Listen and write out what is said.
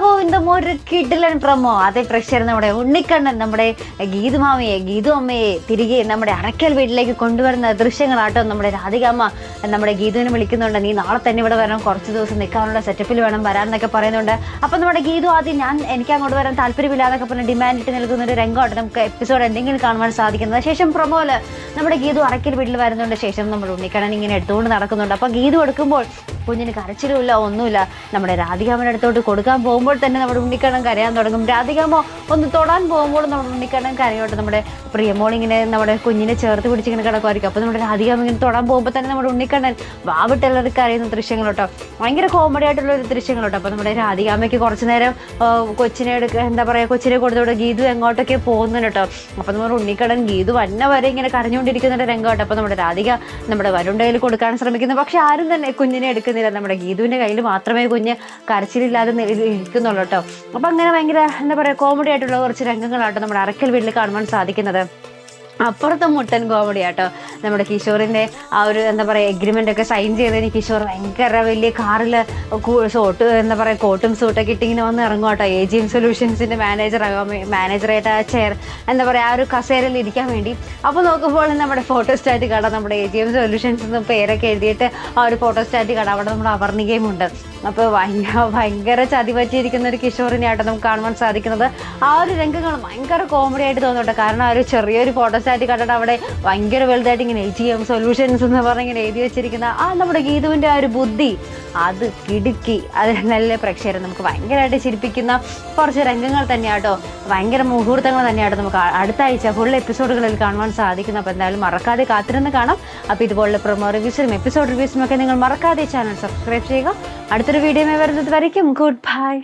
ഗോവിന്ദം ഒരു കിടിലൻ പ്രമോ. അതേ പ്രഷർ നമ്മുടെ ഉണ്ണിക്കണ്ണൻ നമ്മുടെ ഗീതു അമ്മയെ തിരികെ നമ്മുടെ അറക്കൽ വീട്ടിലേക്ക് കൊണ്ടുവരുന്ന ദൃശ്യങ്ങളാട്ടോ. നമ്മുടെ രാധികാമ്മ നമ്മുടെ ഗീതുവിനെ വിളിക്കുന്നുണ്ട്, നീ നാളെ തന്നെ ഇവിടെ വരണം, കുറച്ച് ദിവസം നിൽക്കാനുള്ള സെറ്റപ്പിൽ വേണം വരാൻ എന്നൊക്കെ പറയുന്നുണ്ട്. അപ്പം നമ്മുടെ ഗീതു ആദ്യം എനിക്ക് അങ്ങോട്ട് വരാൻ താല്പര്യമില്ലാതൊക്കെ പറഞ്ഞ് ഡിമാൻഡ് ഇട്ട് നിൽക്കുന്ന ഒരു രംഗമായിട്ട് നമുക്ക് എപ്പിസോഡ് എന്തെങ്കിലും കാണുവാൻ സാധിക്കുന്നത്. ശേഷം പ്രമോല് നമ്മുടെ ഗീതു അറക്കൽ വീട്ടിൽ വരുന്നുണ്ട്. ശേഷം നമ്മുടെ ഉണ്ണിക്കണ്ണൻ ഇങ്ങനെ എടുത്തുകൊണ്ട് നടക്കുന്നുണ്ട്. അപ്പം ഗീതു എടുക്കുമ്പോൾ കുഞ്ഞിന് കരച്ചിലുമില്ല, ഒന്നുമില്ല. നമ്മുടെ രാധികാമ്മയുടെ അടുത്തോട്ട് കൊടുക്കാൻ പോകുമ്പോൾ തന്നെ നമ്മുടെ ഉണ്ണിക്കണ്ണൻ കരയാൻ തുടങ്ങും. രാധികാമ്മ ഒന്ന് തൊടാൻ പോകുമ്പോൾ നമ്മുടെ ഉണ്ണിക്കണ്ണൻ കരയോട്ട്. നമ്മുടെ പ്രിയമോളിങ്ങനെ നമ്മുടെ കുഞ്ഞിനെ ചേർത്ത് പിടിച്ചിങ്ങനെ കിടക്കുമായിരിക്കും. അപ്പോൾ നമ്മുടെ രാധികാമ്മ ഇങ്ങനെ തൊടാൻ പോകുമ്പോൾ തന്നെ നമ്മുടെ ഉണ്ണിക്കണ്ണൻ വാവിട്ടുള്ളവർക്ക് അറിയുന്ന ദൃശ്യങ്ങളോട്ടോ. ഭയങ്കര കോമഡി ആയിട്ടുള്ള ഒരു ദൃശ്യങ്ങളോട്ടോ. അപ്പോൾ നമ്മുടെ രാധികാമ്മയ്ക്ക് കുറച്ച് നേരം കൊച്ചിനെ കൊച്ചിനെ കൊടുത്തോട്ട് ഗീതു എങ്ങോട്ടൊക്കെ പോകുന്നുണ്ട് കേട്ടോ. അപ്പോൾ നമ്മുടെ ഉണ്ണിക്കണ്ണൻ ഗീതു വന്ന വരെ ഇങ്ങനെ കരഞ്ഞുകൊണ്ടിരിക്കുന്ന രംഗമാട്ടോ. അപ്പോൾ നമ്മുടെ രാധിക നമ്മുടെ വരുണിൻ്റെ കയ്യിൽ കൊടുക്കാൻ ശ്രമിക്കുന്നു. പക്ഷെ ആരും തന്നെ കുഞ്ഞിനെ എടുക്കുന്നില്ല. നമ്മുടെ ഗീതുവിൻ്റെ കയ്യിൽ മാത്രമേ കുഞ്ഞ് കരച്ചിലില്ലാതെ ഇരിക്കുന്നുള്ളൂ കേട്ടോ. അപ്പം അങ്ങനെ ഭയങ്കര കോമഡി ആയിട്ടുള്ള കുറച്ച് രംഗങ്ങളാട്ടോ നമ്മുടെ അറക്കൽ വീട്ടിൽ കാണുവാൻ സാധിക്കുന്നത്. അപ്പുറത്തെ മുട്ടൻ കോമഡി ആട്ടോ. നമ്മുടെ കിഷോറിൻ്റെ ആ ഒരു എഗ്രിമെൻ്റ് ഒക്കെ സൈൻ ചെയ്തതിന് കിഷോർ ഭയങ്കര വലിയ കാറിൽ കോട്ടും സൂട്ടൊക്കെ ഇട്ടിങ്ങനെ വന്ന് ഇറങ്ങും കേട്ടോ. AGM സൊല്യൂഷൻസിൻ്റെ മാനേജറായിട്ട് ആ ചെയർ ആ ഒരു കസേരയിൽ ഇരിക്കാൻ വേണ്ടി. അപ്പോൾ നോക്കുമ്പോൾ നമ്മുടെ ഫോട്ടോസ്റ്റാറ്റ് കാണാം. നമ്മുടെ AGM സൊല്യൂഷൻസ് എന്ന് പേരൊക്കെ എഴുതിയിട്ട് ആ ഒരു ഫോട്ടോസ്റ്റാറ്റ് കാണാം. അവിടെ നമ്മുടെ അവർണികയും ഉണ്ട്. അപ്പോൾ ഭയങ്കര ചതി പറ്റിയിരിക്കുന്ന ഒരു കിഷോറിനെയാട്ടോ നമുക്ക് കാണുവാൻ സാധിക്കുന്നത്. ആ ഒരു രംഗങ്ങൾ ഭയങ്കര കോമഡി ആയിട്ട് തോന്നുന്നുണ്ട്. കാരണം ആ ഒരു ചെറിയൊരു ഫോട്ടോസ്റ്റാറ്റ് കണ്ടിട്ട് അവിടെ ഭയങ്കര വലുതായിട്ട് ഇങ്ങനെ AGM സൊല്യൂഷൻസ് എന്ന് പറഞ്ഞ് ഇങ്ങനെ എഴുതി വെച്ചിരിക്കുന്ന നമ്മുടെ ഗീതുവിൻ്റെ ആ ഒരു ബുദ്ധി അത് കിടുക്കി. അത് നല്ല പ്രേക്ഷകരെ നമുക്ക് ഭയങ്കരമായിട്ട് ചിരിപ്പിക്കുന്ന കുറച്ച് രംഗങ്ങൾ തന്നെയാട്ടോ. ഭയങ്കര മുഹൂർത്തങ്ങൾ തന്നെയാട്ടോ നമുക്ക് അടുത്ത ആഴ്ച ഫുൾ എപ്പിസോഡുകളിൽ കാണുവാൻ സാധിക്കുന്നു. അപ്പോൾ എന്തായാലും മറക്കാതെ കാത്തിരുന്ന് കാണാം. അപ്പോൾ ഇതുപോലുള്ള പ്രൊമോ റിവ്യൂസിലും എപ്പിസോഡ് റിവ്യൂസിലും ഒക്കെ നിങ്ങൾ മറക്കാതെ ചാനൽ സബ്സ്ക്രൈബ് ചെയ്യുക. അടുത്തൊരു വീഡിയോ വരുന്നത് വരയ്ക്കും ഗുഡ് ബൈ.